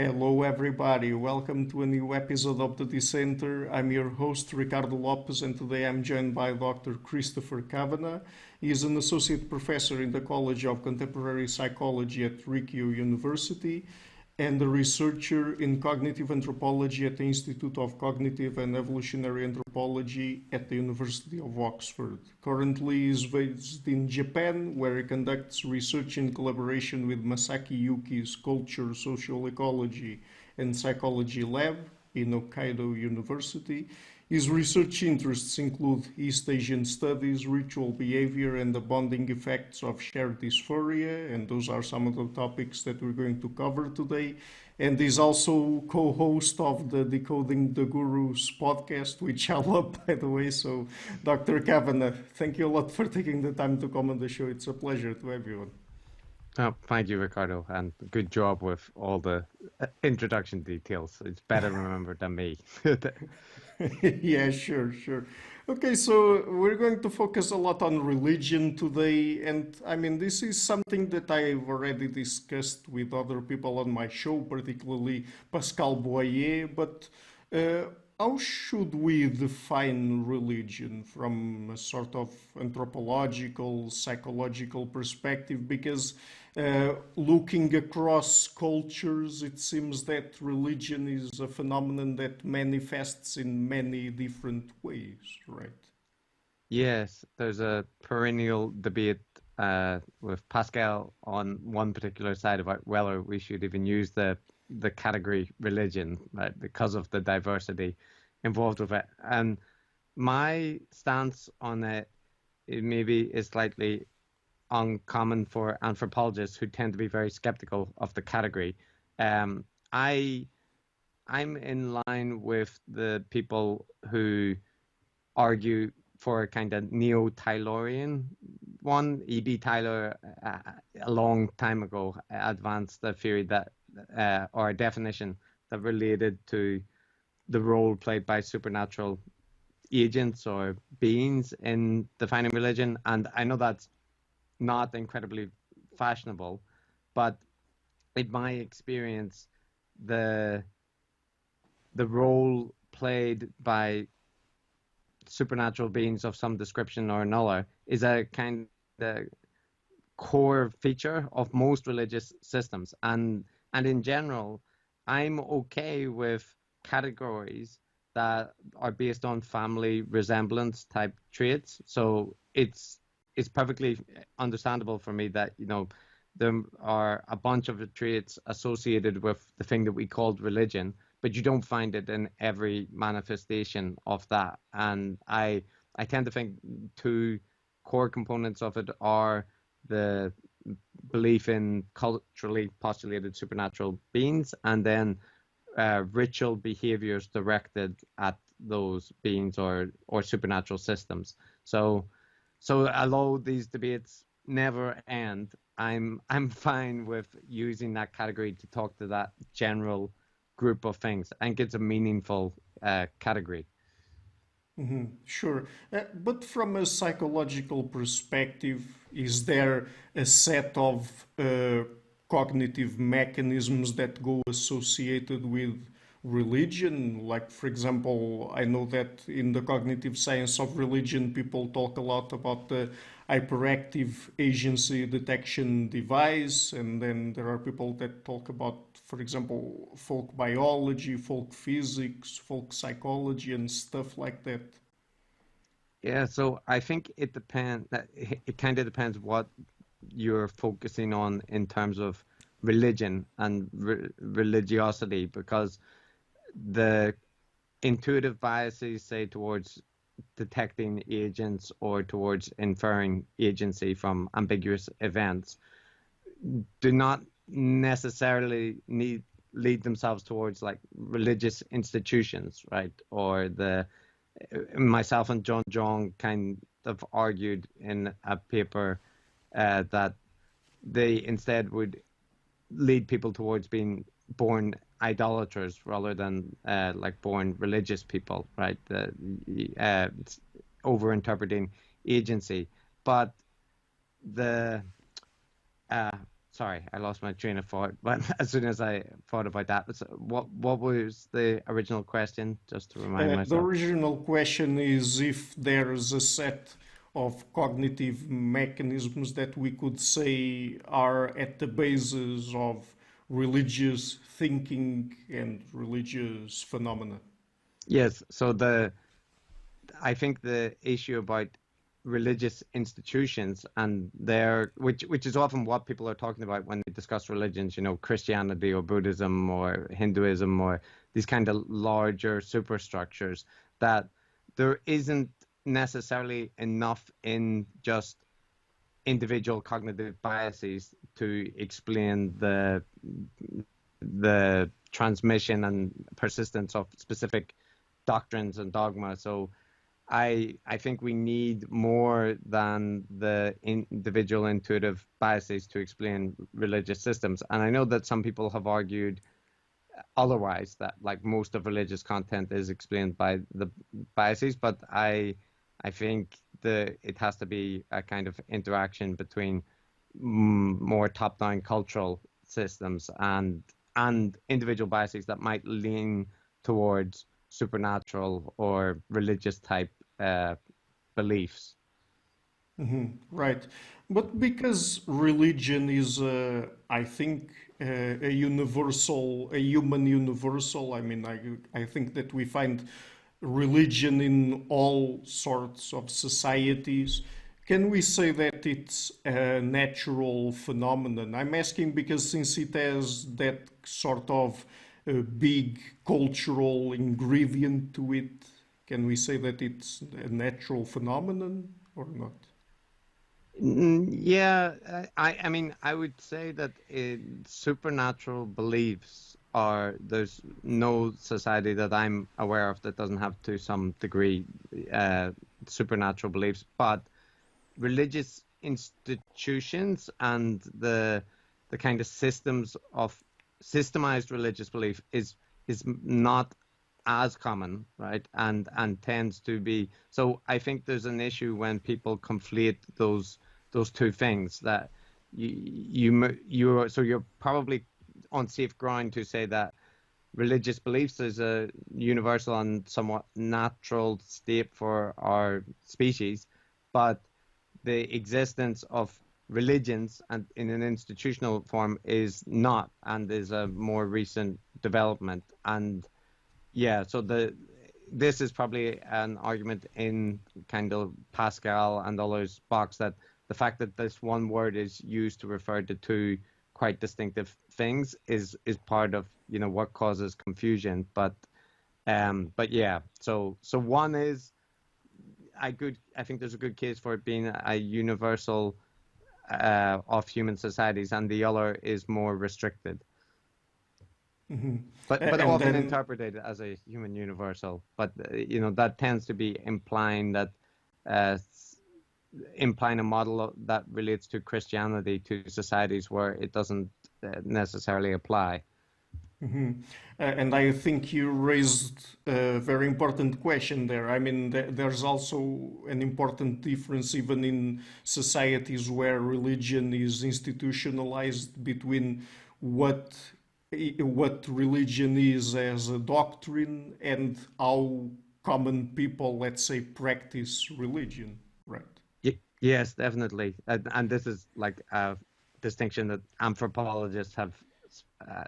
Hello, everybody. Welcome to a new episode of the Dissenter. I'm your host, Ricardo Lopes, and today I'm joined by Dr. Christopher Kavanagh. He is an associate professor in the College of Contemporary Psychology at Rikkyo University and a researcher in cognitive anthropology at the Institute of Cognitive and Evolutionary Anthropology at the University of Oxford. Currently, he is based in Japan, where he conducts research in collaboration with Masaki Yuki's Culture, Social Ecology and Psychology Lab in Hokkaido University. His research interests include East Asian studies, ritual behavior, and the bonding effects of shared dysphoria, and those are some of the topics that we're going to cover today. And he's also co-host of the Decoding the Gurus podcast, which I love, by the way. So, Dr. Kavanagh, thank you a lot for taking the time to come on the show. It's a pleasure to have you on. Oh, thank you, Ricardo, and good job with all the introduction details. It's better remembered than me. Yeah, sure. Okay, so we're going to focus a lot on religion today, and I mean, this is something that I've already discussed with other people on my show, particularly Pascal Boyer, but uh, how should we define religion from a sort of anthropological, psychological perspective? Because looking across cultures, it seems that religion is a phenomenon that manifests in many different ways, right? Yes, there's a perennial debate with Pascal on one particular side about whether we should even use the category religion, right, because of the diversity involved with it. And my stance on it maybe is slightly uncommon for anthropologists who tend to be very skeptical of the category. Um, I I'm in line with the people who argue for a kind of neo-Taylorian one. E.B. Taylor, a long time ago, advanced the theory that, or a definition that related to the role played by supernatural agents or beings in defining religion. And I know that's not incredibly fashionable, but in my experience, the the role played by supernatural beings of some description or another is a kind of core feature of most religious systems. And in general, I'm okay with categories that are based on family resemblance type traits. So it's perfectly understandable for me that, there are a bunch of the traits associated with the thing that we called religion, but you don't find it in every manifestation of that. And I tend to think two core components of it are the belief in culturally postulated supernatural beings, and then ritual behaviors directed at those beings or supernatural systems. So although these debates never end, I'm fine with using that category to talk to that general group of things. I think it's a meaningful category. Sure. But from a psychological perspective, is there a set of cognitive mechanisms that go associated with religion? Like, for example, I know that in the cognitive science of religion, people talk a lot about the hyperactive agency detection device, and then there are people that talk about, for example, folk biology, folk physics, folk psychology, and stuff like that. Yeah, so I think it depends. It kind of depends what you're focusing on in terms of religion and religiosity, because the intuitive biases, say, towards detecting agents or towards inferring agency from ambiguous events, do not necessarily lead themselves towards like religious institutions, right? Or myself and John Jong kind of argued in a paper that they instead would lead people towards being born idolaters rather than like born religious people, right? Over interpreting agency. But the sorry, I lost my train of thought. But as soon as I thought about that, what was the original question? Just to remind The myself. original question is if there's a set of cognitive mechanisms that we could say are at the basis of religious thinking and religious phenomena. Yes. So I think the issue about religious institutions and which is often what people are talking about when they discuss religions, Christianity or Buddhism or Hinduism or these kind of larger superstructures, that there isn't necessarily enough in just individual cognitive biases to explain the transmission and persistence of specific doctrines and dogma. So I think we need more than the individual intuitive biases to explain religious systems. And I know that some people have argued otherwise, that like most of religious content is explained by the biases, but I think it has to be a kind of interaction between more top-down cultural systems and individual biases that might lean towards supernatural or religious type beliefs. Right. But because religion is, I think, a universal, a human universal, I mean, I think that we find religion in all sorts of societies. Can we say that it's a natural phenomenon? I'm asking because since it has that sort of big cultural ingredient to it, can we say that it's a natural phenomenon or not? Yeah, I mean, I would say that supernatural beliefs there's no society that I'm aware of that doesn't have to some degree supernatural beliefs, but religious institutions and the kind of systems of systemized religious belief is not as common, right? And tends to be. So I think there's an issue when people conflate those two things, that you're probably on safe ground to say that religious beliefs is a universal and somewhat natural state for our species, but the existence of religions and in an institutional form is not, and is a more recent development. And yeah, so this is probably an argument in kind of Pascal and others' box, that the fact that this one word is used to refer to two quite distinctive things is part of what causes confusion. But yeah, so one is I think there's a good case for it being a universal of human societies, and the other is more restricted. But And often then, interpreted as a human universal. But that tends to be implying that implying a model that relates to Christianity to societies where it doesn't necessarily apply. and I think you raised a very important question there. I mean, there's also an important difference even in societies where religion is institutionalized between what religion is as a doctrine and how common people, let's say, practice religion, right? Yes, definitely. And this is like a distinction that anthropologists have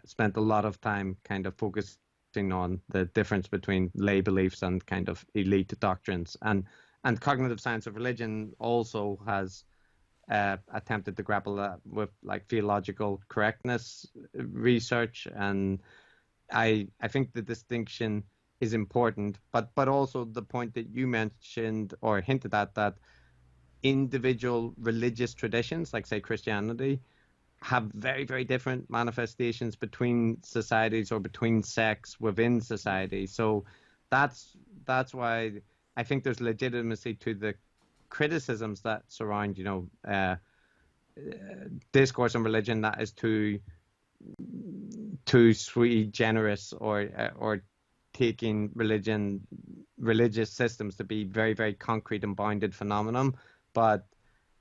spent a lot of time kind of focusing on, the difference between lay beliefs and kind of elite doctrines. And cognitive science of religion also has attempted to grapple with like theological correctness research. And I think the distinction is important, but also the point that you mentioned or hinted at, that individual religious traditions, like say Christianity, have very, very different manifestations between societies or between sects within society. So that's why I think there's legitimacy to the criticisms that surround, discourse on religion that is too sui generis, or taking religious systems to be very, very concrete and bounded phenomenon. But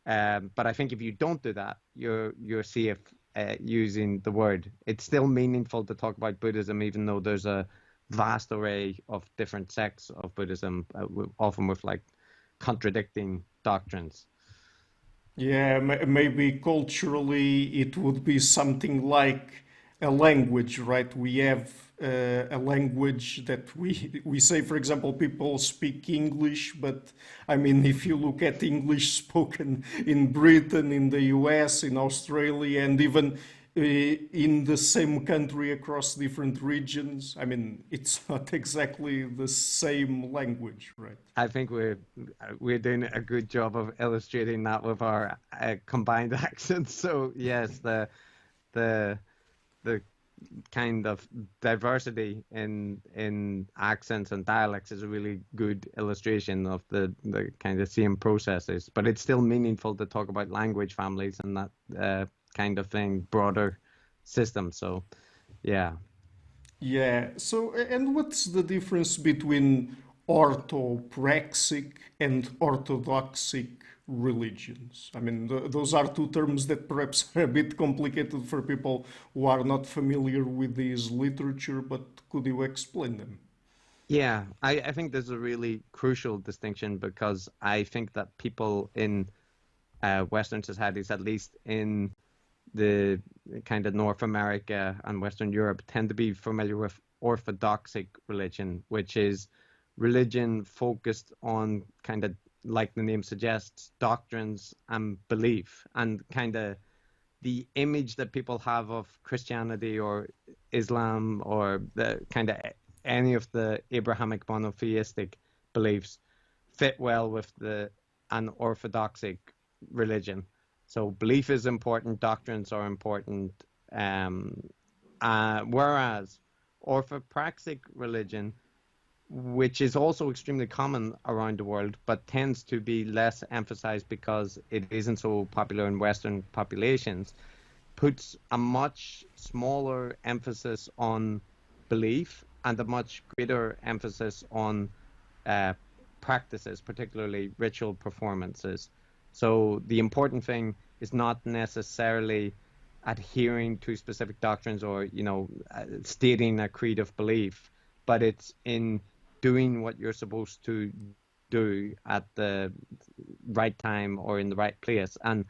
I think if you don't do that, you're safe using the word. It's still meaningful to talk about Buddhism, even though there's a vast array of different sects of Buddhism, often with like contradicting doctrines. Yeah, maybe culturally it would be something like a language, right? We have a language that we say, for example, people speak English, but I mean, if you look at English spoken in Britain, in the US, in Australia, and even in the same country across different regions, I mean, it's not exactly the same language, right? I think we're doing a good job of illustrating that with our combined accents. So yes, the the kind of diversity in accents and dialects is a really good illustration of the kind of same processes. But it's still meaningful to talk about language families and that kind of thing, broader system. So yeah. Yeah. So, and what's the difference between orthopraxic and orthodoxic religions? I mean, those are two terms that perhaps are a bit complicated for people who are not familiar with this literature, but could you explain them? Yeah, I think there's a really crucial distinction because I think that people in Western societies, at least in the kind of North America and Western Europe, tend to be familiar with orthodoxic religion, which is religion focused on kind of, like the name suggests, doctrines and belief, and kind of the image that people have of Christianity or Islam or the kind of any of the Abrahamic monotheistic beliefs fit well with an orthodoxic religion. So belief is important, doctrines are important, whereas orthopraxic religion, which is also extremely common around the world, but tends to be less emphasized because it isn't so popular in Western populations, puts a much smaller emphasis on belief and a much greater emphasis on practices, particularly ritual performances. So the important thing is not necessarily adhering to specific doctrines or, stating a creed of belief, but it's in doing what you're supposed to do at the right time or in the right place. And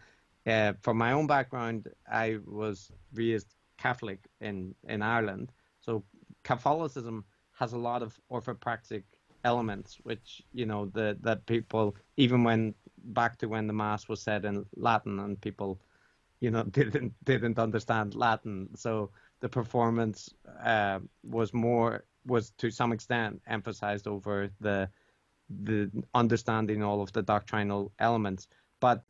from my own background, I was raised Catholic in Ireland. So Catholicism has a lot of orthopraxic elements, which, that people, even when back to when the Mass was said in Latin and people, didn't understand Latin. So the performance was to some extent emphasized over the understanding all of the doctrinal elements. But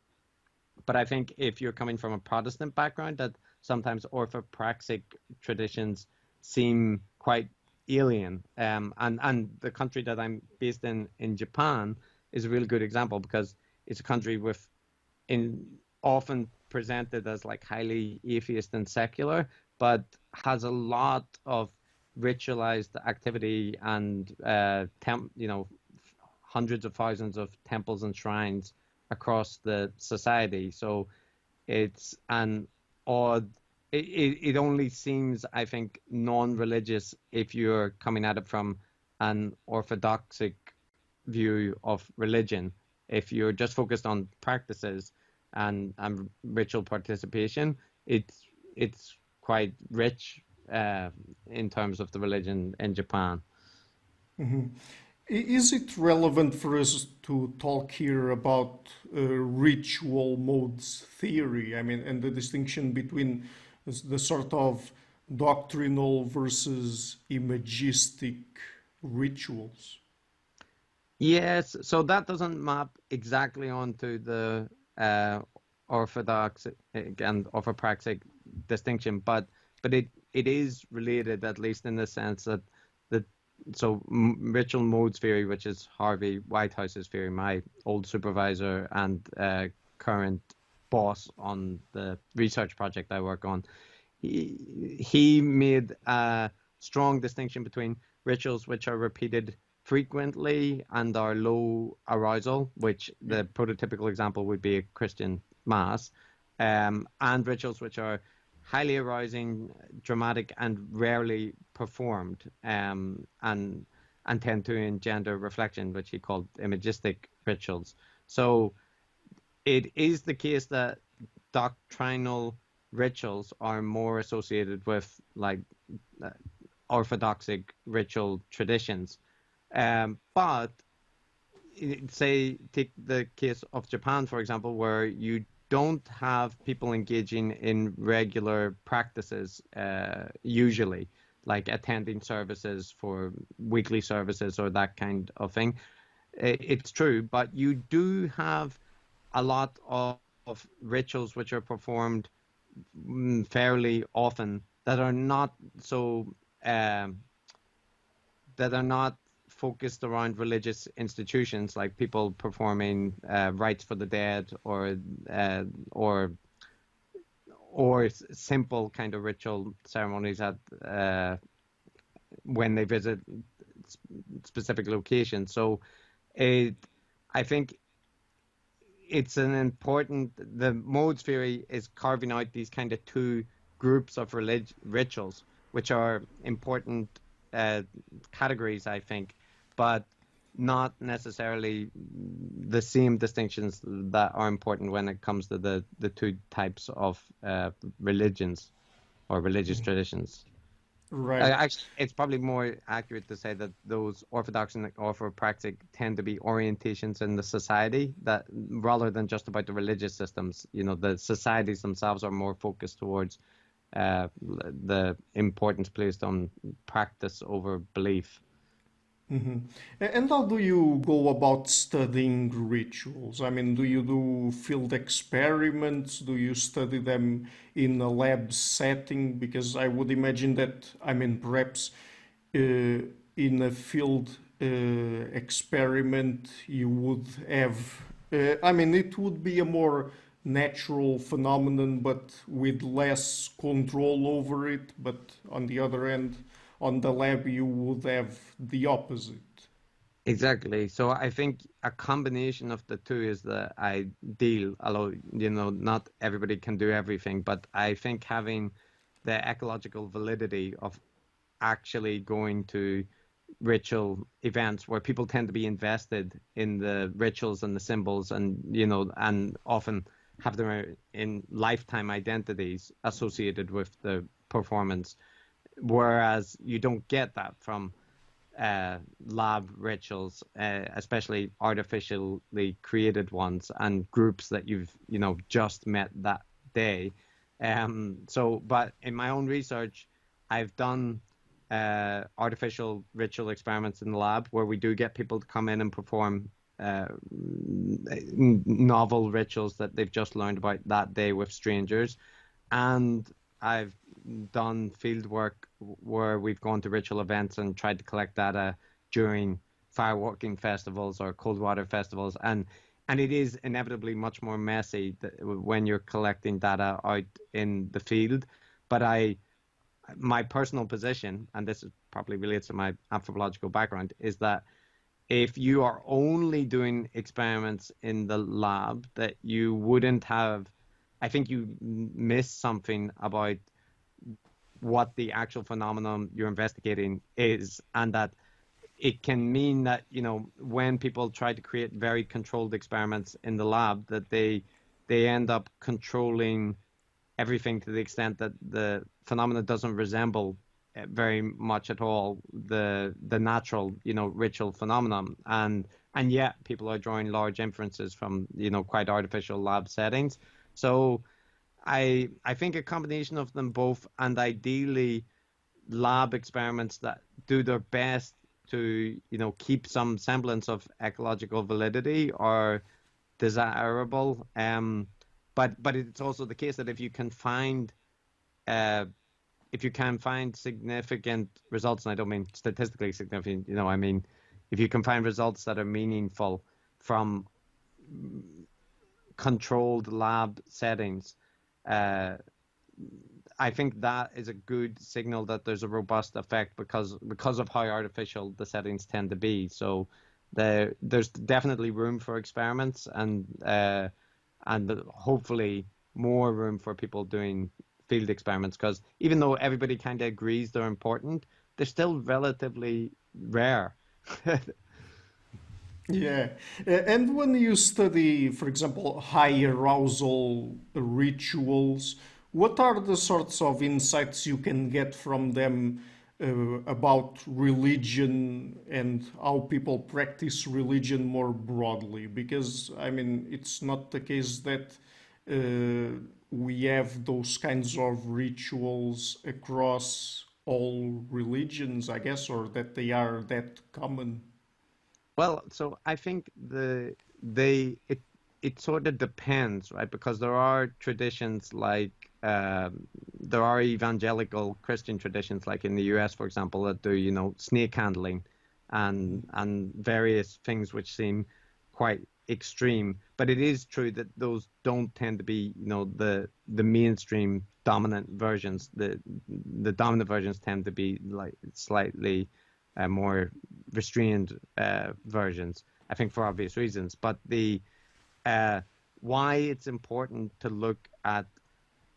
I think if you're coming from a Protestant background, that sometimes orthopraxic traditions seem quite alien. And the country that I'm based in Japan is a really good example because it's a country often presented as like highly atheist and secular, but has a lot of ritualized activity and hundreds of thousands of temples and shrines across the society. So it's an odd. It only seems, I think, non-religious if you're coming at it from an orthodoxic view of religion. If you're just focused on practices and ritual participation, it's quite rich in terms of the religion in Japan. Mm-hmm. Is it relevant for us to talk here about ritual modes theory? I mean, and the distinction between the sort of doctrinal versus imagistic rituals? Yes, so that doesn't map exactly onto the orthodox and orthopraxic distinction, but it is related, at least in the sense that ritual modes theory, which is Harvey Whitehouse's theory, my old supervisor and current boss on the research project I work on, he made a strong distinction between rituals which are repeated frequently and are low arousal, which the prototypical example would be a Christian mass, and rituals which are highly arousing, dramatic, and rarely performed, and tend to engender reflection, which he called imagistic rituals. So it is the case that doctrinal rituals are more associated with like orthodoxic ritual traditions. But say, take the case of Japan, for example, where you don't have people engaging in regular practices, usually, like attending services for weekly services or that kind of thing. It's true, but you do have a lot of rituals which are performed fairly often that are not so that are not focused around religious institutions, like people performing rites for the dead, or simple kind of ritual ceremonies at when they visit specific locations. So I think it's an important, the modes theory is carving out these kind of two groups of rituals, which are important categories, I think, but not necessarily the same distinctions that are important when it comes to the two types of religions or religious traditions. Right. Actually, it's probably more accurate to say that those orthodox and orthopraxic tend to be orientations in the society, that rather than just about the religious systems. The societies themselves are more focused towards the importance placed on practice over belief. Mm-hmm. And how do you go about studying rituals? I mean, do you do field experiments? Do you study them in a lab setting? Because I would imagine that, I mean, perhaps in a field experiment, you would have, I mean, it would be a more natural phenomenon, but with less control over it. But on the other hand, on the lab, you would have the opposite. Exactly. So I think a combination of the two is the ideal, although, not everybody can do everything, but I think having the ecological validity of actually going to ritual events where people tend to be invested in the rituals and the symbols, and and often have them in lifetime identities associated with the performance, whereas you don't get that from lab rituals, especially artificially created ones and groups that you've just met that day. But in my own research, I've done artificial ritual experiments in the lab where we do get people to come in and perform novel rituals that they've just learned about that day with strangers. And I've done field work where we've gone to ritual events and tried to collect data during fireworking festivals or cold water festivals. And it is inevitably much more messy when you're collecting data out in the field. But my personal position, and this probably relates to my anthropological background, is that if you are only doing experiments in the lab, that you wouldn't have, I think you miss something about what the actual phenomenon you're investigating is, and that it can mean that, when people try to create very controlled experiments in the lab, that they end up controlling everything to the extent that the phenomena doesn't resemble very much at all the natural, ritual phenomenon. And yet people are drawing large inferences from, quite artificial lab settings. So I think a combination of them both, and ideally lab experiments that do their best to, keep some semblance of ecological validity, are desirable. But it's also the case that if you can find significant results, and I don't mean statistically significant, I mean, if you can find results that are meaningful from controlled lab settings, I think that is a good signal that there's a robust effect because of how artificial the settings tend to be. So there's definitely room for experiments, and hopefully more room for people doing field experiments, because even though everybody kind of agrees they're important, they're still relatively rare. Yeah. And when you study, for example, high arousal rituals, what are the sorts of insights you can get from them about religion and how people practice religion more broadly? Because, I mean, it's not the case that we have those kinds of rituals across all religions, I guess, or that they are that common. Well, so I think it sort of depends, right? Because there are traditions like there are evangelical Christian traditions, like in the US, for example, that do, snake handling and various things which seem quite extreme. But it is true that those don't tend to be, the mainstream dominant versions. The dominant versions tend to be like slightly more restrained versions, I think, for obvious reasons. But the why it's important to look at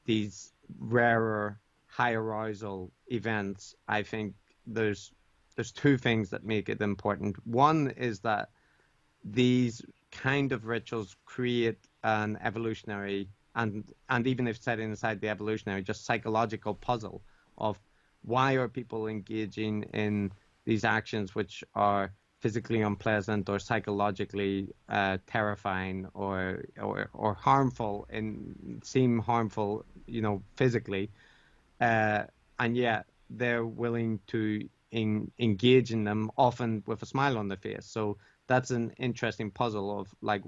these rarer, high arousal events, I think there's two things that make it important. One is that these kind of rituals create an evolutionary and even if setting aside the evolutionary, just psychological puzzle of why are people engaging in these actions which are physically unpleasant or psychologically terrifying or harmful and seem harmful, physically, and yet they're willing to engage in them, often with a smile on their face. So that's an interesting puzzle of like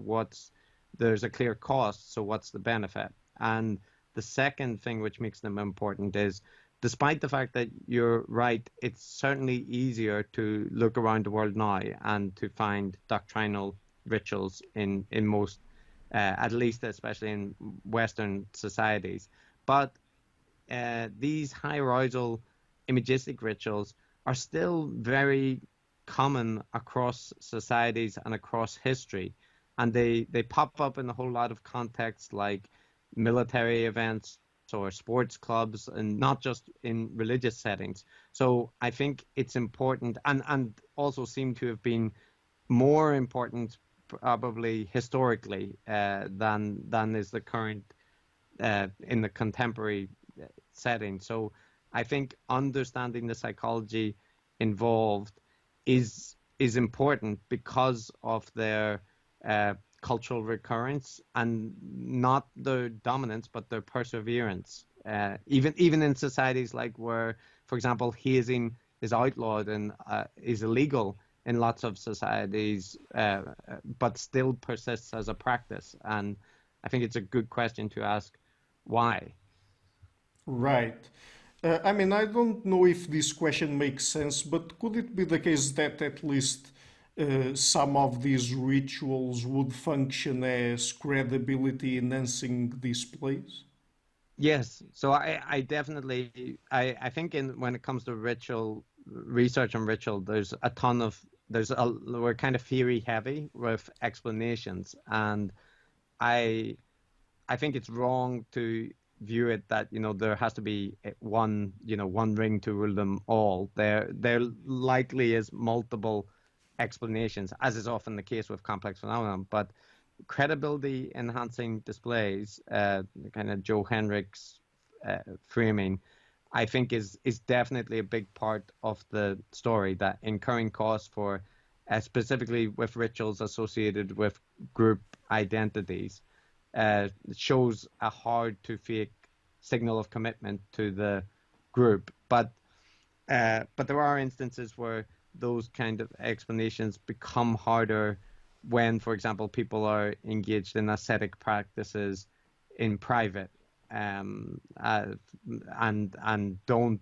there's a clear cost, so what's the benefit? And the second thing which makes them important is, despite the fact that you're right, it's certainly easier to look around the world now and to find doctrinal rituals in most, at least especially in Western societies. But these high arousal imagistic rituals are still very common across societies and across history. And they pop up in a whole lot of contexts like military events or sports clubs, and not just in religious settings. So I think it's important and also seem to have been more important probably historically than is the current in the contemporary setting. So I think understanding the psychology involved is important because of their cultural recurrence and not their dominance, but their perseverance. Even in societies like where, for example, hazing is outlawed and is illegal in lots of societies, but still persists as a practice. And I think it's a good question to ask why. Right. I mean, I don't know if this question makes sense, but could it be the case that at least some of these rituals would function as credibility enhancing displays? Yes, so I definitely I think when it comes to ritual research and ritual, we're kind of theory heavy with explanations, and I I think it's wrong to view it that there has to be one ring to rule them all. There likely is multiple explanations, as is often the case with complex phenomenon, but credibility enhancing displays, kind of Joe Henrich's framing, I think is definitely a big part of the story, that incurring costs for specifically with rituals associated with group identities shows a hard to fake signal of commitment to the group. But there are instances where those kind of explanations become harder when, for example, people are engaged in ascetic practices in private, and don't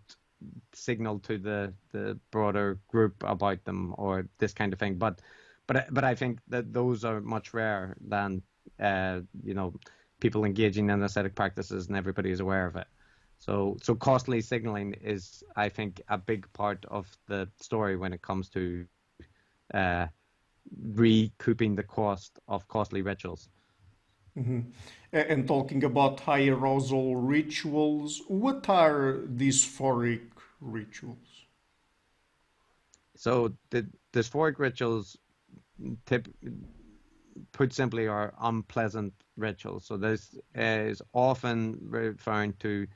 signal to the broader group about them or this kind of thing. But I think that those are much rarer than people engaging in ascetic practices and everybody is aware of it. So costly signaling is, I think, a big part of the story when it comes to recouping the cost of costly rituals. Mhm. And talking about high arousal rituals, what are dysphoric rituals? So the dysphoric rituals, tip, put simply, are unpleasant rituals. So this is often referring to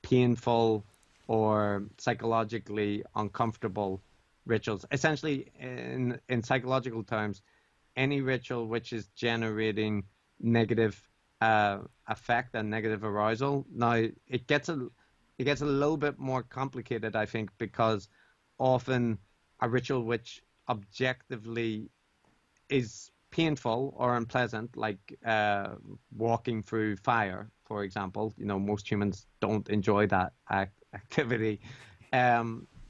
painful or psychologically uncomfortable rituals. Essentially, in psychological terms, any ritual which is generating negative effect and negative arousal. Now, it gets a little bit more complicated, I think, because often a ritual which objectively is painful or unpleasant, like walking through fire, for example. You know, most humans don't enjoy that activity.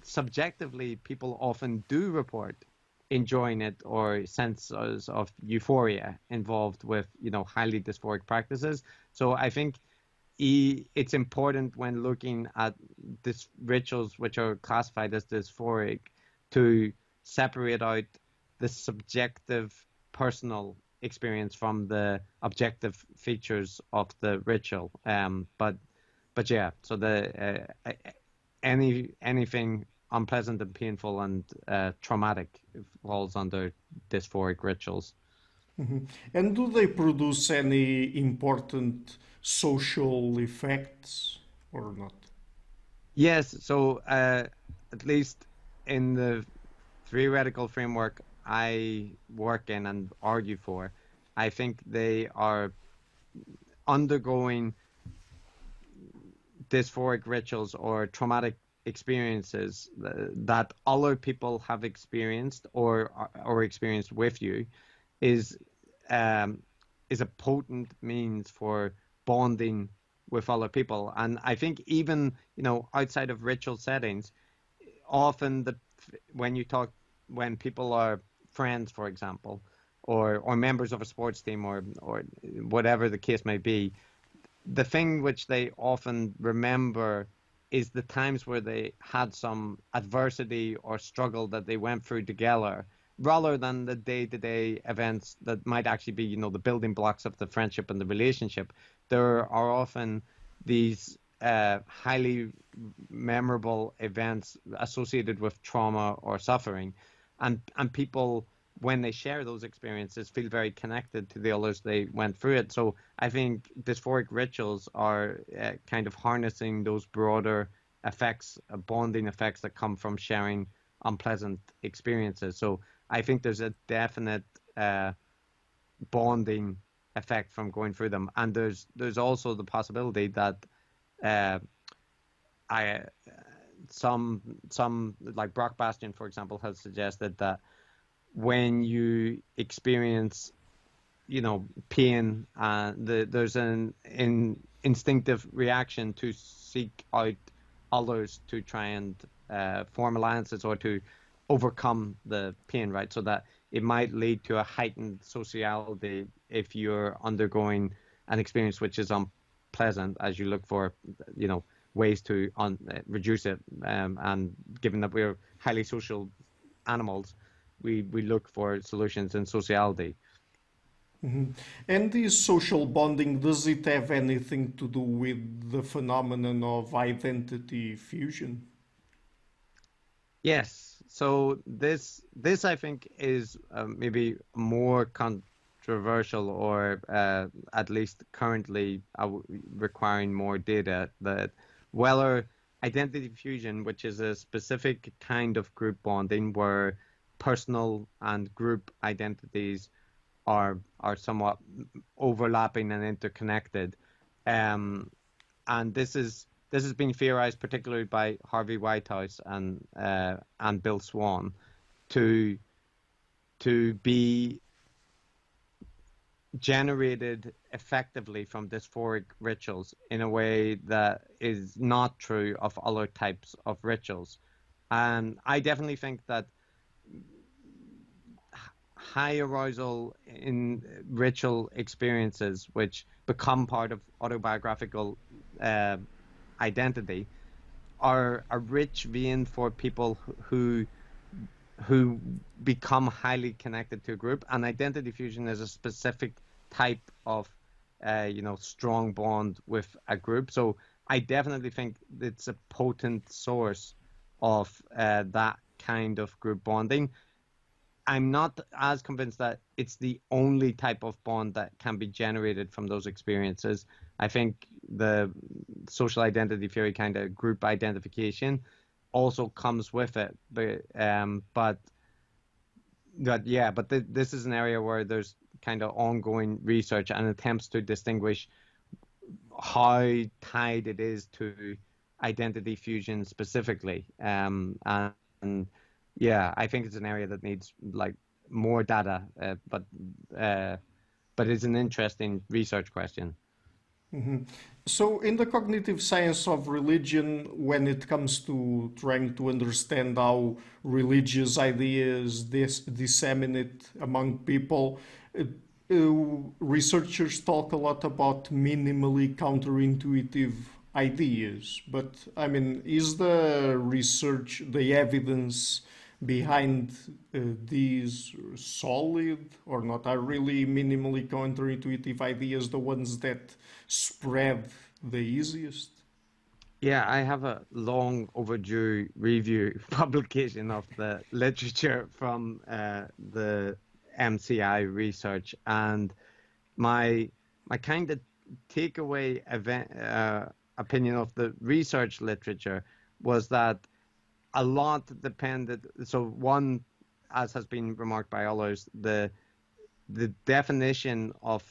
Subjectively, people often do report enjoying it or senses of euphoria involved with, you know, highly dysphoric practices. So I think it's important when looking at this rituals which are classified as dysphoric to separate out the subjective personal experience from the objective features of the ritual. But yeah, so the anything unpleasant and painful and traumatic falls under dysphoric rituals. Mhm. And do they produce any important social effects or not? Yes, so at least in the theoretical framework I work in and argue for, I think they are undergoing dysphoric rituals or traumatic experiences that other people have experienced or experienced with you is um, is a potent means for bonding with other people. And I think even, you know, outside of ritual settings, often when you talk when people are friends, for example, or members of a sports team or whatever the case may be, the thing which they often remember is the times where they had some adversity or struggle that they went through together, rather than the day-to-day events that might actually be, you know, the building blocks of the friendship and the relationship. There are often these highly memorable events associated with trauma or suffering, and people, when they share those experiences, feel very connected to the others they went through it. So I think dysphoric rituals are kind of harnessing those broader effects, bonding effects that come from sharing unpleasant experiences. So I think there's a definite bonding effect from going through them, and there's also the possibility that uh, I some like Brock Bastian, for example, has suggested that when you experience, you know, pain, there's an instinctive reaction to seek out others to try and form alliances or to overcome the pain, right? So that it might lead to a heightened sociality if you're undergoing an experience which is unpleasant, as you look for, you know, ways to reduce it. And given that we're highly social animals, we look for solutions in sociality. Mhm. And this social bonding, does it have anything to do with the phenomenon of identity fusion? Yes. So this I think is maybe more controversial, or at least currently requiring more data, that whether identity fusion, which is a specific kind of group bonding where personal and group identities are somewhat overlapping and interconnected, um, and this has been theorized particularly by Harvey Whitehouse and Bill Swan to be generated effectively from dysphoric rituals in a way that is not true of other types of rituals. And I definitely think that high arousal in ritual experiences, which become part of autobiographical uh, identity, are a rich vein for people who become highly connected to a group. And identity fusion is a specific type of strong bond with a group. So I definitely think it's a potent source of that kind of group bonding. I'm not as convinced that it's the only type of bond that can be generated from those experiences. I think the social identity theory kind of group identification also comes with it. But this is an area where there's kind of ongoing research and attempts to distinguish how tied it is to identity fusion specifically. And yeah, I think it's an area that needs like more data, but it's an interesting research question. Mm-hmm. So, in the cognitive science of religion, when it comes to trying to understand how religious ideas disseminate among people, uh, researchers talk a lot about minimally counterintuitive ideas. But, I mean, is the research, the evidence behind these solid or not? Are really minimally counterintuitive ideas the ones that spread the easiest? Yeah, I have a long overdue review publication of the literature from the MCI research, and my kind of takeaway opinion of the research literature was that a lot depended. So one, as has been remarked by others, the definition of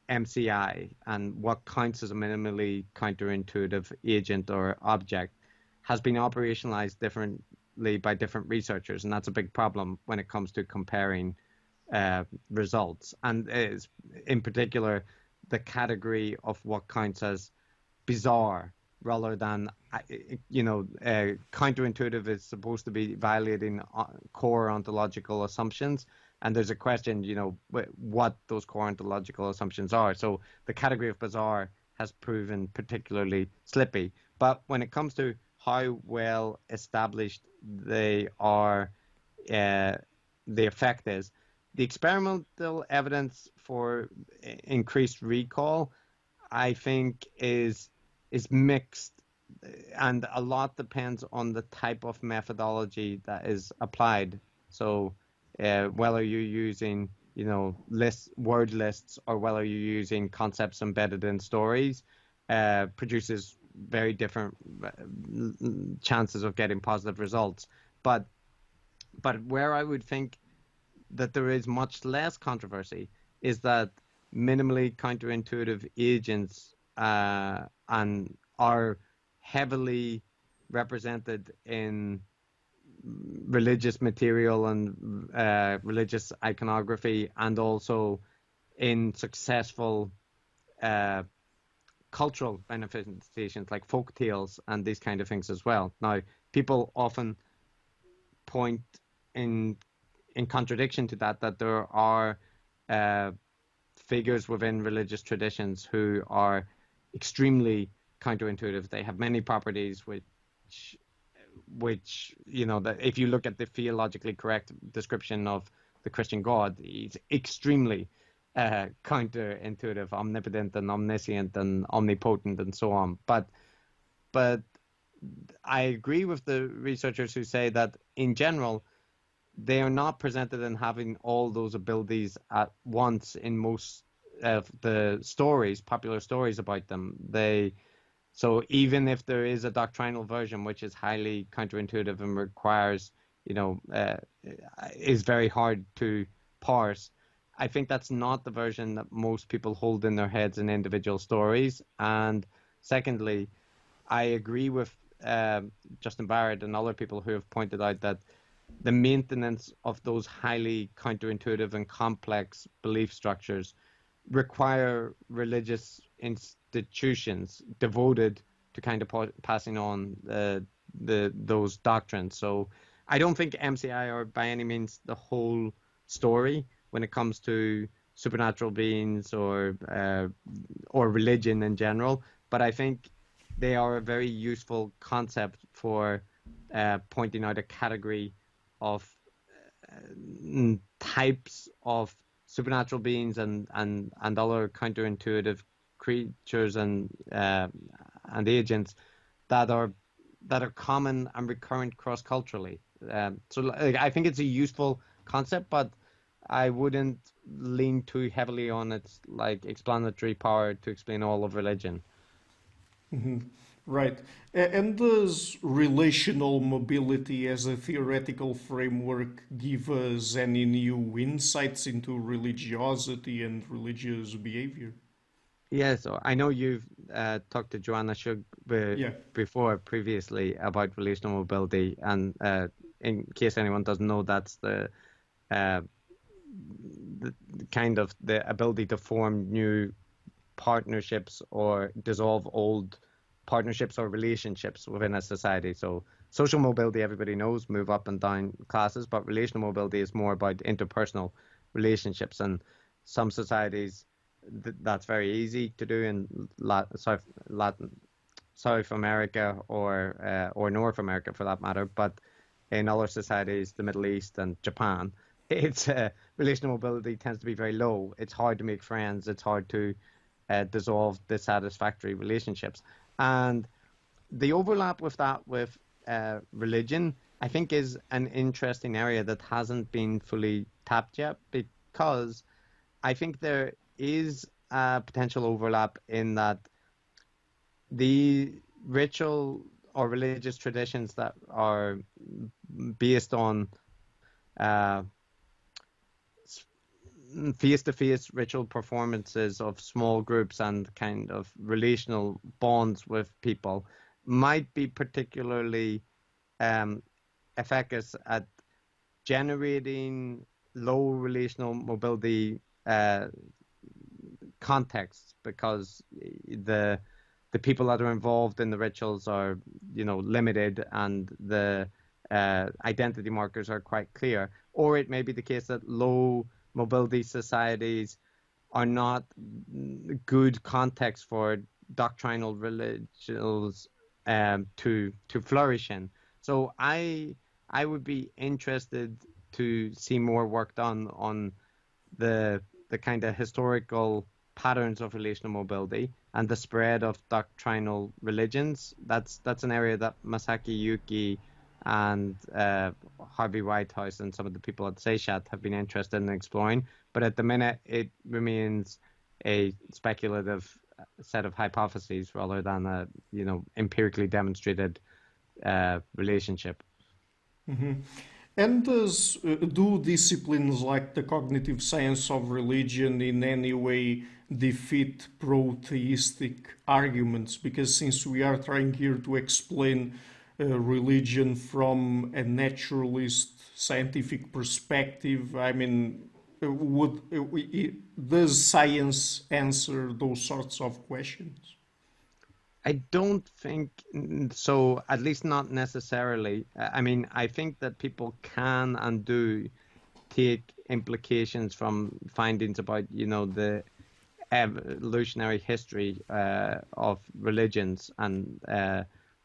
MCI and what counts as a minimally counterintuitive agent or object has been operationalized differently by different researchers, and that's a big problem when it comes to comparing results. And is in particular the category of what counts as bizarre rather than counterintuitive is supposed to be violating core ontological assumptions, and there's a question what those core ontological assumptions are. So the category of bizarre has proven particularly slippy, but when it comes to how well established they are, the effect is, the experimental evidence for increased recall, I think, is mixed, and a lot depends on the type of methodology that is applied. So whether you're using word lists or whether you're using concepts embedded in stories, produces very different chances of getting positive results. But where I would think that there is much less controversy is that minimally counterintuitive agents and are heavily represented in religious material and religious iconography, and also in successful cultural manifestations like folk tales and these kind of things as well. Now, people often point in contradiction to that there are figures within religious traditions who are extremely counterintuitive. They have many properties which that if you look at the theologically correct description of the Christian God, he's extremely counterintuitive, omnipotent and omniscient and omnipotent and so on. But I agree with the researchers who say that in general they are not presented in having all those abilities at once in most of the stories, popular stories about them. So even if there is a doctrinal version which is highly counterintuitive and requires, is very hard to parse, I think that's not the version that most people hold in their heads in individual stories. And secondly, I agree with Justin Barrett and other people who have pointed out that the maintenance of those highly counterintuitive and complex belief structures require religious institutions devoted to kind of passing on those doctrines. So I don't think MCI are by any means the whole story when it comes to supernatural beings or religion in general, but I think they are a very useful concept for pointing out a category of types of supernatural beings and other counterintuitive creatures and agents that are common and recurrent cross-culturally. So like, I think it's a useful concept, but I wouldn't lean too heavily on its like explanatory power to explain all of religion. Right. And does relational mobility as a theoretical framework give us any new insights into religiosity and religious behavior? Yeah, so I know you've talked to Joanna Shug Yeah. before previously about relational mobility, and in case anyone doesn't know, that's uh, the kind of the ability to form new partnerships or dissolve old partnerships or relationships within a society. So social mobility, everybody knows, move up and down classes, but relational mobility is more about interpersonal relationships. And some societies, that's very easy to do in South America or North America for that matter. But in other societies, the Middle East and Japan, it's relational mobility tends to be very low. It's hard to make friends. It's hard to dissolve dissatisfactory relationships. And the overlap with that with religion, I think, is an interesting area that hasn't been fully tapped yet, because I think there is a potential overlap in that the ritual or religious traditions that are based on uh, face-to-face ritual performances of small groups and kind of relational bonds with people might be particularly um, efficacious at generating low relational mobility contexts, because the people that are involved in the rituals are, limited, and the identity markers are quite clear. Or it may be the case that low mobility societies are not good context for doctrinal religions to flourish in. So I would be interested to see more work done on the kind of historical patterns of relational mobility and the spread of doctrinal religions. That's an area that Masaki, Yuki, and Harvey Whitehouse and some of the people at Seishat have been interested in exploring. But at the minute, it remains a speculative set of hypotheses rather than a empirically demonstrated relationship. And do disciplines like the cognitive science of religion in any way defeat pro-theistic arguments? Because since we are trying here to explain religion from a naturalist scientific perspective, I mean, does science answer those sorts of questions? I don't think so, at least not necessarily. I mean, I think that people can and do take implications from findings about, the evolutionary history of religions, and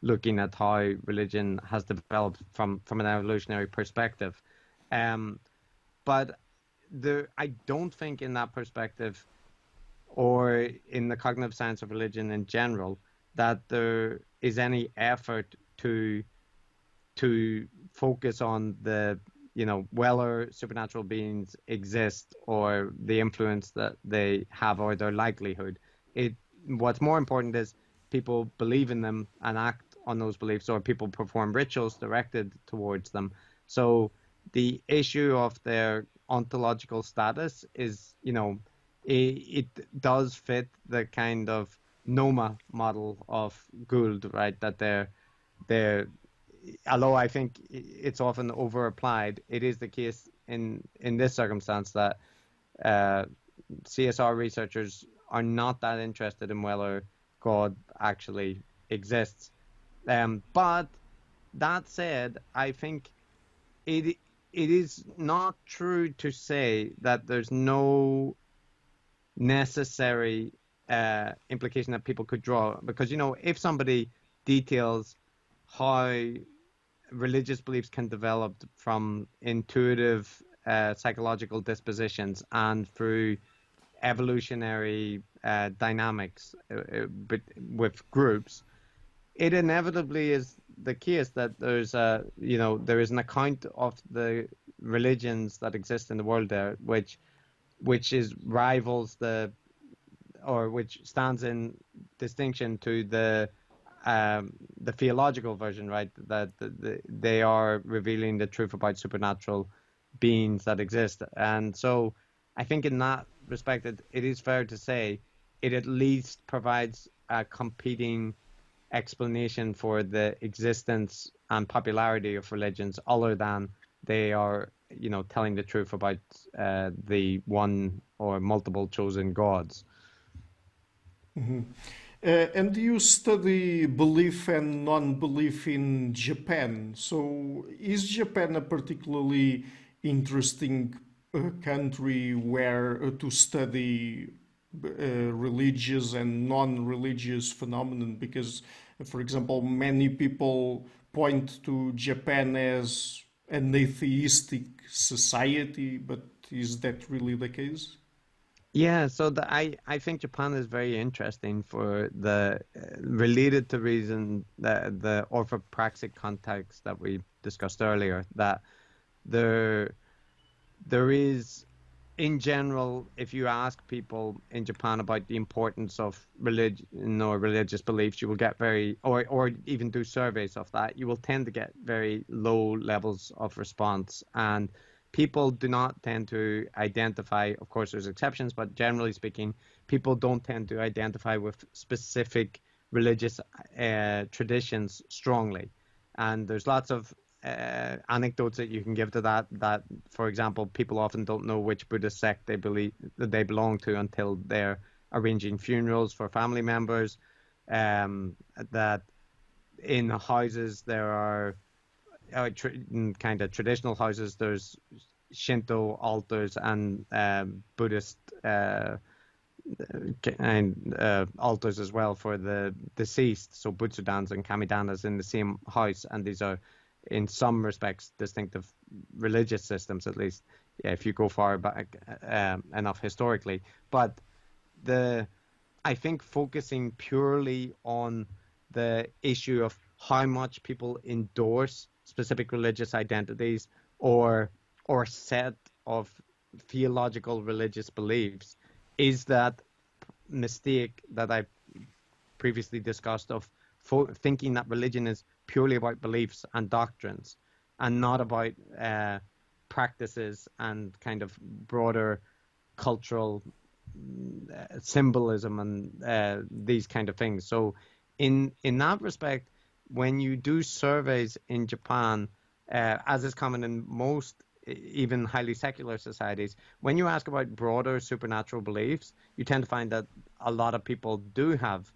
looking at how religion has developed from an evolutionary perspective. But I don't think in that perspective, or in the cognitive science of religion in general, that there is any effort to focus on the whether supernatural beings exist or the influence that they have or their likelihood. What's more important is people believe in them and act on those beliefs, or people perform rituals directed towards them. So the issue of their ontological status is, it does fit the kind of Noma model of Gould, right? That they're although I think it's often over applied, it is the case in this circumstance that CSR researchers are not that interested in whether God actually exists. But that said, I think it is not true to say that there's no necessary implication that people could draw, because if somebody details how religious beliefs can develop from intuitive psychological dispositions and through evolutionary dynamics with groups, it inevitably is the case that there is an account of the religions that exist in the world there, which rivals which stands in distinction to the theological version, right? That they are revealing the truth about supernatural beings that exist. And so I think in that respect, it is fair to say it at least provides a competing explanation for the existence and popularity of religions other than they are, telling the truth about the one or multiple chosen gods. Mm-hmm. And you study belief and non-belief in Japan. So is Japan a particularly interesting country where to study religious and non-religious phenomenon? Because, for example, many people point to Japan as an atheistic society, but is that really the case? Yeah, so I think Japan is very interesting for the related to reason the orthopraxic context that we discussed earlier, that there is, in general, if you ask people in Japan about the importance of religion or religious beliefs, you will get or even do surveys of that, you will tend to get very low levels of response. And people do not tend to identify, of course, there's exceptions, but generally speaking, people don't tend to identify with specific religious traditions strongly. And there's lots of anecdotes that you can give to that, for example, people often don't know which Buddhist sect they belong to until they're arranging funerals for family members. That in houses there are kind of traditional houses, there's Shinto altars and Buddhist altars as well for the deceased, so butsudans and kamidanas in the same house, and these are in some respects distinctive religious systems, at least if you go far back enough historically. But I think focusing purely on the issue of how much people endorse specific religious identities or set of theological religious beliefs is that mistake that I previously discussed of thinking that religion is purely about beliefs and doctrines and not about practices and kind of broader cultural symbolism and these kind of things. So in that respect, when you do surveys in Japan, as is common in most even highly secular societies, when you ask about broader supernatural beliefs, you tend to find that a lot of people do have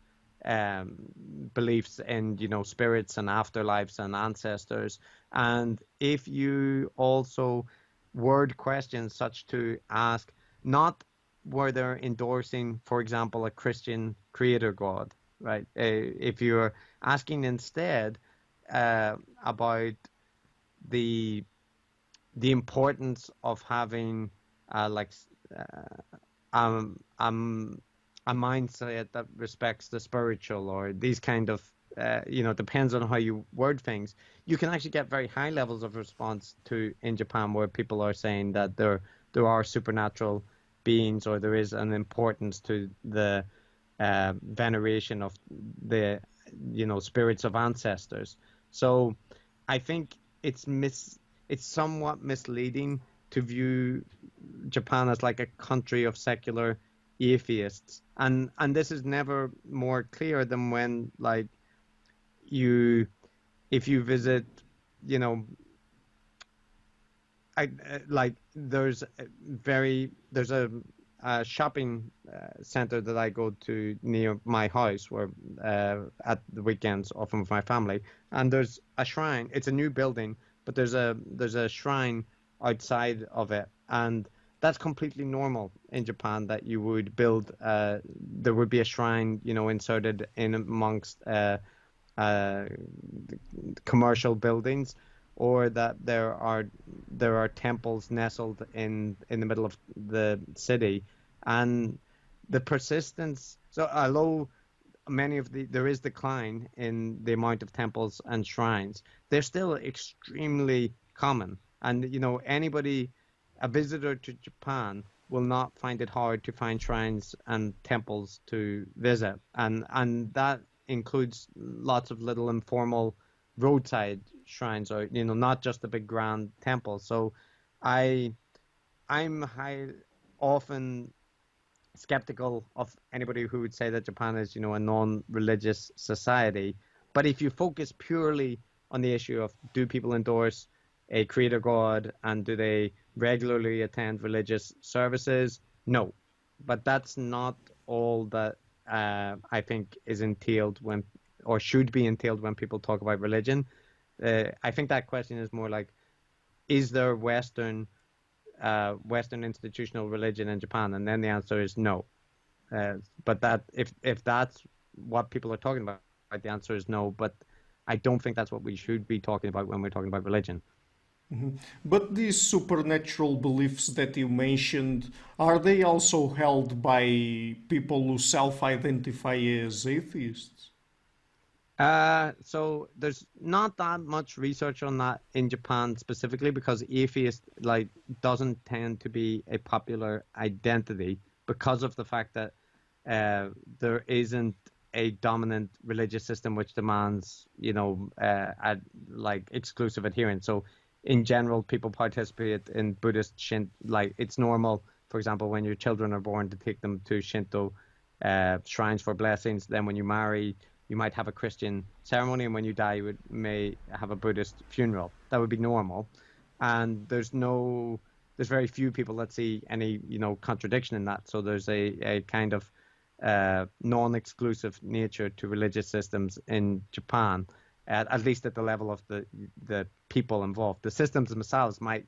beliefs in, spirits and afterlives and ancestors. And if you also word questions such to ask not where they're endorsing, for example, a Christian creator God, right? If you're asking instead about the importance of having a mindset that respects the spiritual, or these kind of depends on how you word things, you can actually get very high levels of response in Japan, where people are saying that there are supernatural beings, or there is an importance to the veneration of the spirits of ancestors. So I think it's somewhat misleading to view Japan as like a country of secular atheists, and this is never more clear than when if you visit, there's a shopping center that I go to near my house, where at the weekends, often with my family, and there's a shrine. It's a new building, but there's a shrine outside of it, and that's completely normal in Japan, that you would build there would be a shrine, inserted in amongst commercial buildings, or that there are there are temples nestled in the middle of the city, and the persistence. So although there is decline in the amount of temples and shrines, they're still extremely common. And a visitor to Japan will not find it hard to find shrines and temples to visit, and that includes lots of little informal roadside shrines, or not just the big grand temple. So I I'm often skeptical of anybody who would say that Japan is, a non-religious society. But if you focus purely on the issue of, do people endorse a creator god and do they regularly attend religious services? No. But that's not all that I think is entailed or should be entailed when people talk about religion. I think that question is more like, is there Western institutional religion in Japan? And then the answer is no. But that if that's what people are talking about, the answer is no. But I don't think that's what we should be talking about when we're talking about religion. Mhm. But these supernatural beliefs that you mentioned, are they also held by people who self-identify as atheists? So there's not that much research on that in Japan specifically, because atheist doesn't tend to be a popular identity because of the fact that there isn't a dominant religious system which demands exclusive adherence. So in general, people participate in Buddhist Shinto. It's normal, for example, when your children are born, to take them to Shinto shrines for blessings. Then when you marry, you might have a Christian ceremony, and when you die, you may have a Buddhist funeral. That would be normal. And there's very few people that see any, contradiction in that. So there's a kind of non-exclusive nature to religious systems in Japan, at least at the level of the people involved. The systems themselves might,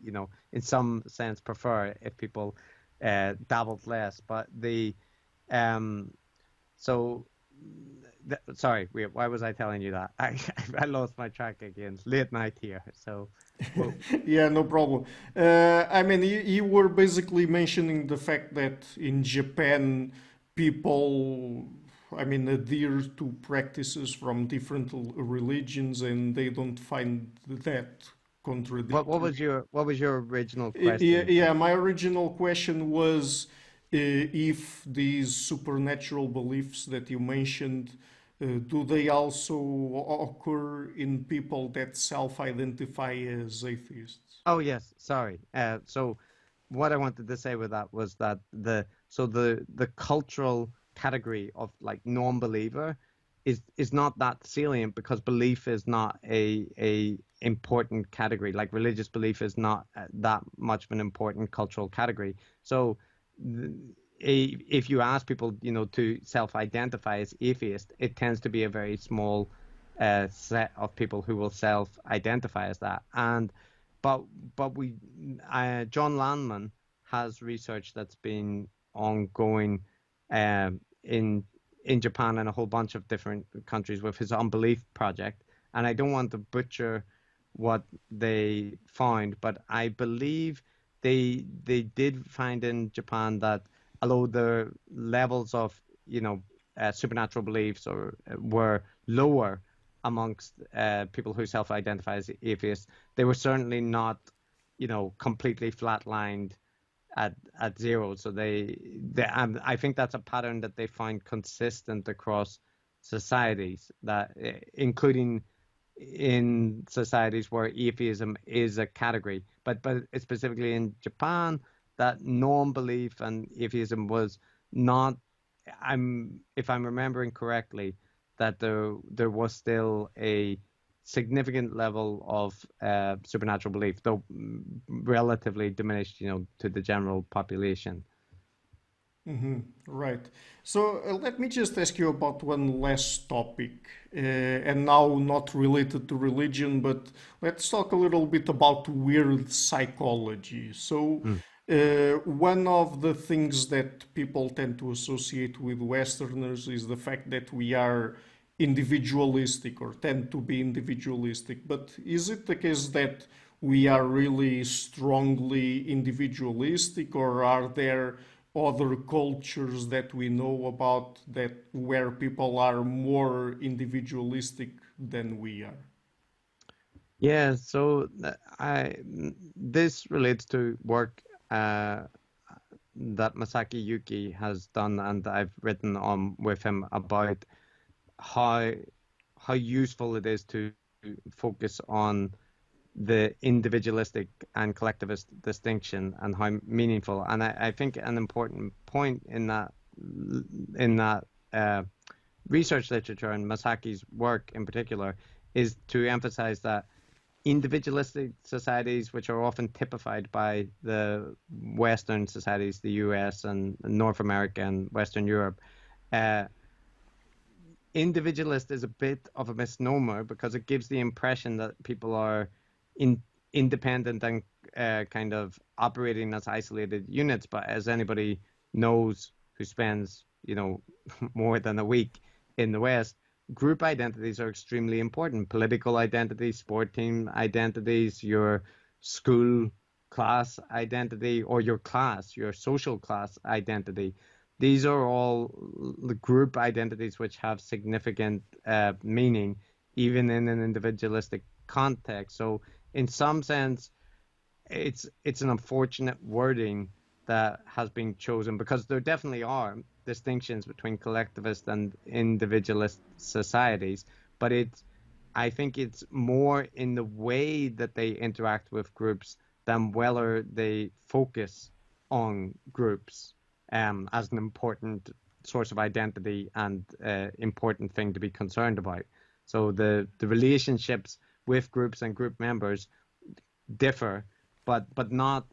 in some sense prefer if people dabbled less. But sorry, wait, why was I telling you that? I lost my track again. Late night here, so. Well, Yeah, no problem. I mean, you were basically mentioning the fact that in Japan, people, adhere to practices from different religions, and they don't find that what contradictory. was your original Yeah, question? yeah, my original question was if these supernatural beliefs that you mentioned, do they also occur in people that self-identify as atheists? Oh yes, sorry. So what I wanted to say with that was that the cultural category of non-believer is not that salient, because belief is not a important category. Like religious belief is not that much of an important cultural category. So if you ask people, to self-identify as atheist, it tends to be a very small set of people who will self-identify as that. But John Landman has research that's been ongoing in Japan and a whole bunch of different countries with his Unbelief project. And I don't want to butcher what they found, but I believe they did find in Japan that although the levels of supernatural beliefs were lower amongst people who self-identify as atheists, they were certainly not, completely flatlined at zero. So I think that's a pattern that they find consistent across societies, that including in societies where atheism is a category, but specifically in Japan, that non-belief and atheism was not. If I'm remembering correctly, that there was still a significant level of supernatural belief, though relatively diminished, to the general population. Right. So let me just ask you about one last topic, and now not related to religion, but let's talk a little bit about weird psychology. So, Mm. one of the things that people tend to associate with Westerners is the fact that we are individualistic or tend to be individualistic. But is it the case that we are really strongly individualistic, or are there other cultures that we know about that where people are more individualistic than we are? Yeah, so this relates to work that Masaki Yuki has done, and I've written on with him about how useful it is to focus on the individualistic and collectivist distinction and how meaningful. And I think an important point in that research literature and Masaki's work in particular is to emphasize that individualistic societies, which are often typified by the Western societies, the US and North America and Western Europe, individualist is a bit of a misnomer because it gives the impression that people are independent and kind of operating as isolated units. But as anybody knows who spends, more than a week in the West, group identities are extremely important. Political identities, sport team identities, your school class identity, or your social class identity. These are all the group identities which have significant meaning, even in an individualistic context. So in some sense, it's an unfortunate wording that has been chosen, because there definitely are distinctions between collectivist and individualist societies, but I think it's more in the way that they interact with groups than whether they focus on groups as an important source of identity and important thing to be concerned about. So the relationships with groups and group members differ, but not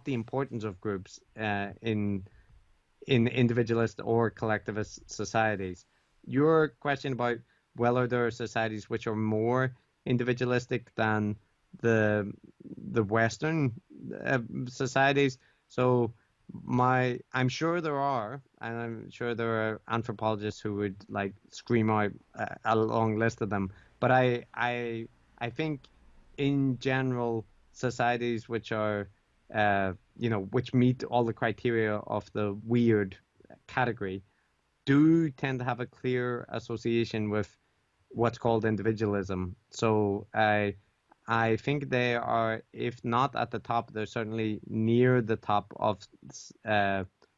the importance of groups in individualist or collectivist societies. Your question about whether there are societies which are more individualistic than the Western societies. So I'm sure there are, and I'm sure there are anthropologists who would like scream out a long list of them. But I think in general, societies which are which meet all the criteria of the weird category do tend to have a clear association with what's called individualism. So I think they are, if not at the top, they're certainly near the top of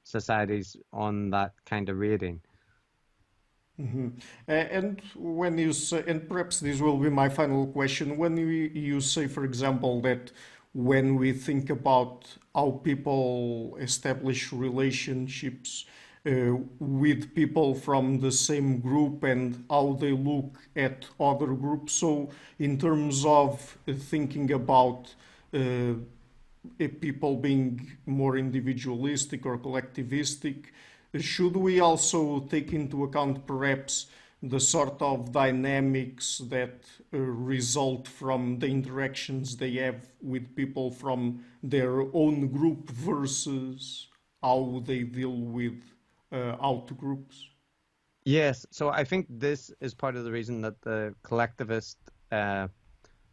societies on that kind of rating. Mm-hmm. And when you say, and perhaps this will be my final question, when you say, for example, that when we think about how people establish relationships with people from the same group and how they look at other groups, so in terms of thinking about people being more individualistic or collectivistic, should we also take into account perhaps the sort of dynamics that result from the interactions they have with people from their own group versus how they deal with out groups? Yes, so I think this is part of the reason that the collectivist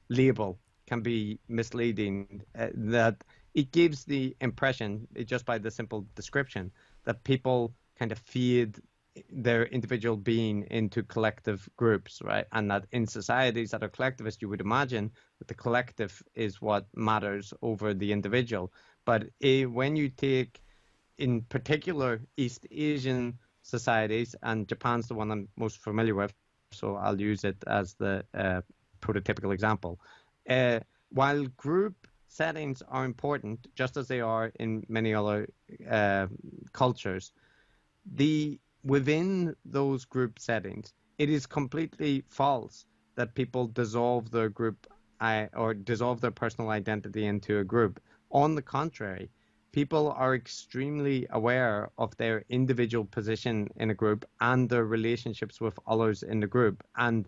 label can be misleading, that it gives the impression, just by the simple description, that people kind of feed their individual being into collective groups, right? And that in societies that are collectivist, you would imagine that the collective is what matters over the individual. But when you take, in particular, East Asian societies, and Japan's the one I'm most familiar with, so I'll use it as the prototypical example. While group settings are important, just as they are in many other cultures, within those group settings, it is completely false that people dissolve their group or dissolve their personal identity into a group. On the contrary, people are extremely aware of their individual position in a group and their relationships with others in the group. And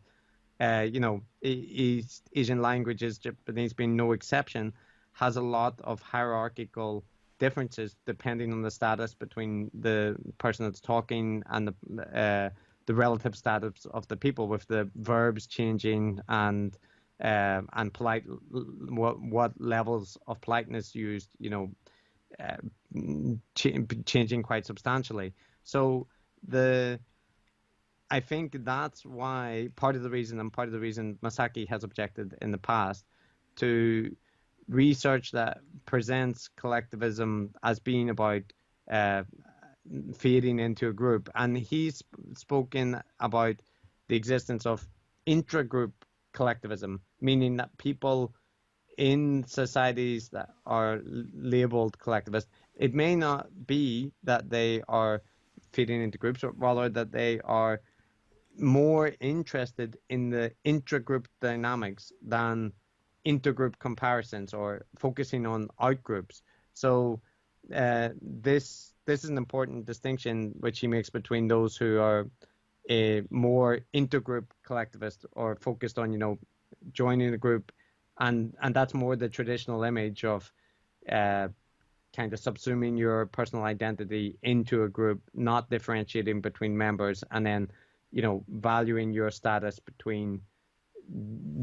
East Asian languages, Japanese being no exception, has a lot of hierarchical differences depending on the status between the person that's talking and the relative status of the people, with the verbs changing and and what levels of politeness used, changing quite substantially. So I think that's why part of the reason Masaki has objected in the past to research that presents collectivism as being about fading into a group. And he's spoken about the existence of intra-group collectivism, meaning that people in societies that are labeled collectivist, it may not be that they are feeding into groups, but rather that they are more interested in the intra-group dynamics than intergroup comparisons or focusing on outgroups. So this is an important distinction which he makes between those who are a more intergroup collectivist or focused on joining a group, and that's more the traditional image of kind of subsuming your personal identity into a group, not differentiating between members, and then valuing your status between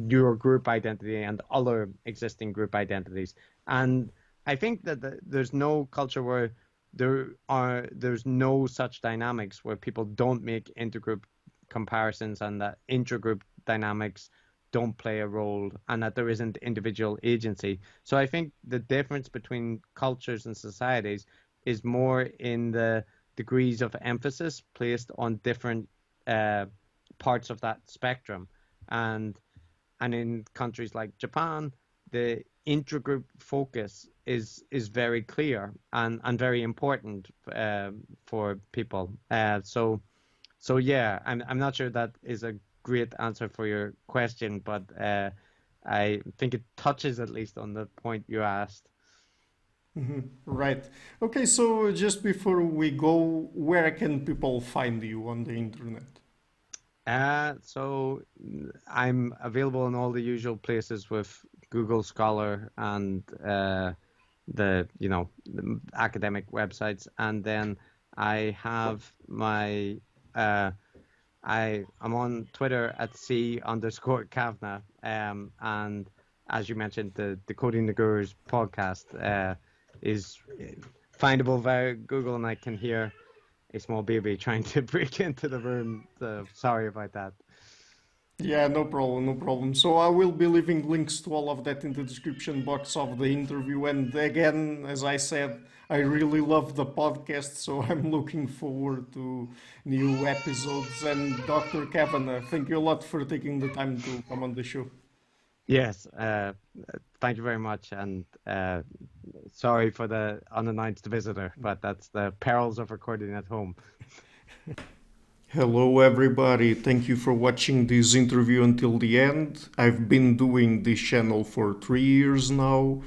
your group identity and other existing group identities. And I think that there's no culture where there's no such dynamics where people don't make intergroup comparisons and that intragroup dynamics don't play a role and that there isn't individual agency. So I think the difference between cultures and societies is more in the degrees of emphasis placed on different parts of that spectrum. And in countries like Japan, the intragroup focus is very clear and very important for people. So yeah, I'm not sure that is a great answer for your question, but I think it touches at least on the point you asked. Right. Okay, so just before we go, where can people find you on the internet? So I'm available in all the usual places with Google Scholar and the academic websites, and then I have my I'm on Twitter at C_Kavanagh, and as you mentioned, the Decoding the Gurus podcast is findable via Google, and I can hear a small baby trying to break into the room. So sorry about that. Yeah, no problem, no problem. So I will be leaving links to all of that in the description box of the interview. And again, as I said, I really love the podcast, so I'm looking forward to new episodes. And Dr. Kavanagh, thank you a lot for taking the time to come on the show. Yes, thank you very much, and sorry for the unannounced visitor, but that's the perils of recording at home. Hello everybody, thank you for watching this interview until the end. I've been doing this channel for 3 years now,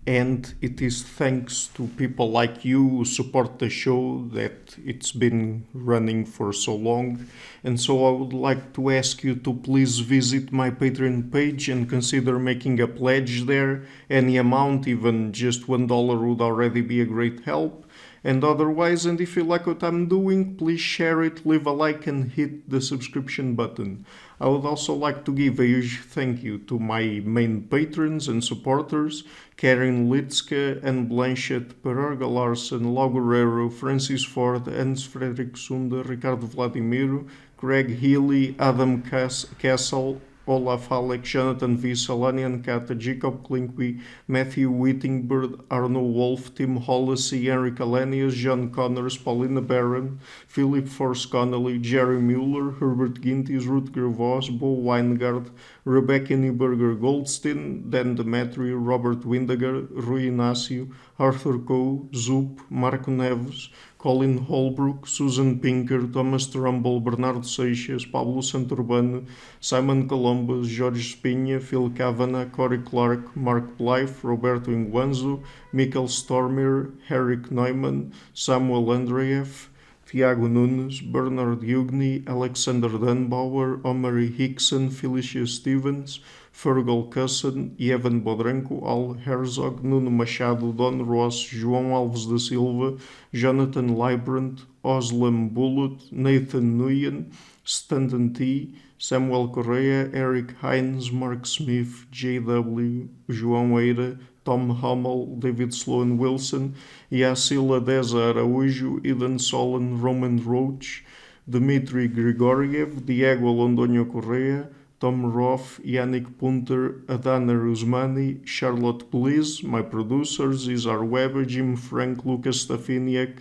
and it is thanks to people like you who support the show that it's been running for so long. And so I would like to ask you to please visit my Patreon page and consider making a pledge there. Any amount, even just $1 would already be a great help. And otherwise, and if you like what I'm doing, please share it, leave a like and hit the subscription button. I would also like to give a huge thank you to my main patrons and supporters, Karen Litske and Blanchett, Pererga Larsen, Lau Guerrero, Francis Ford, Hans Frederick Sunder, Ricardo Vladimiro, Greg Healy, Adam Castle, Olaf Alec, Jonathan V, Solanian Kata, Jacob Klinkby, Matthew Whittingbird, Arno Wolf, Tim Hollacy, Henry Kalenius, John Connors, Paulina Barron, Philip Force Connolly, Jerry Mueller, Herbert Gintis, Rutger Voss, Bo Weingart, Rebecca Neuberger Goldstein, Dan Demetrio, Robert Windegar, Rui Inácio, Arthur Coe, Zoop, Marco Neves, Colin Holbrook, Susan Pinker, Thomas Trumbull, Bernardo Seixas, Pablo Santurbano, Simon Columbus, Jorge Spinha, Phil Kavanagh, Corey Clark, Mark Blythe, Roberto Inguanzo, Mikkel Stormir, Eric Neumann, Samuel Andreev, Tiago Nunes, Bernard Hugni, Alexander Dunbauer, Omari Hickson, Felicia Stevens, Fergal Cusson e Evan Bodranco, Al Herzog, Nuno Machado, Don Ross, João Alves da Silva, Jonathan Librant, Oslam Bullitt, Nathan Nguyen, Stanton T., Samuel Correia, Eric Hines, Mark Smith, J.W., João Eira, Tom Hummel, David Sloan Wilson, Yacila Deza Araújo, Eden Solon, Roman Roach, Dmitry Grigoriev, Diego Londonho Correa, Tom Roth, Yannick Punter, Adana Rusmani, Charlotte Bliss, my producers, Isar Weber, Jim Frank, Lucas Stafiniak,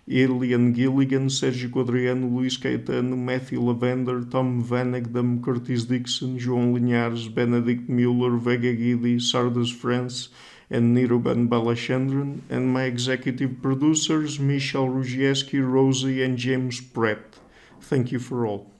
Elian Gilligan, Sérgio Adriano, Luís Caetano, Matthew Lavender, Tom Vanegdam, Curtis Dixon, João Linhares, Benedict Mueller, Vega Guidi, Sardas France, and Niruban Balachandran, and my executive producers, Michel Rugieski, Rosie, and James Pratt. Thank you for all.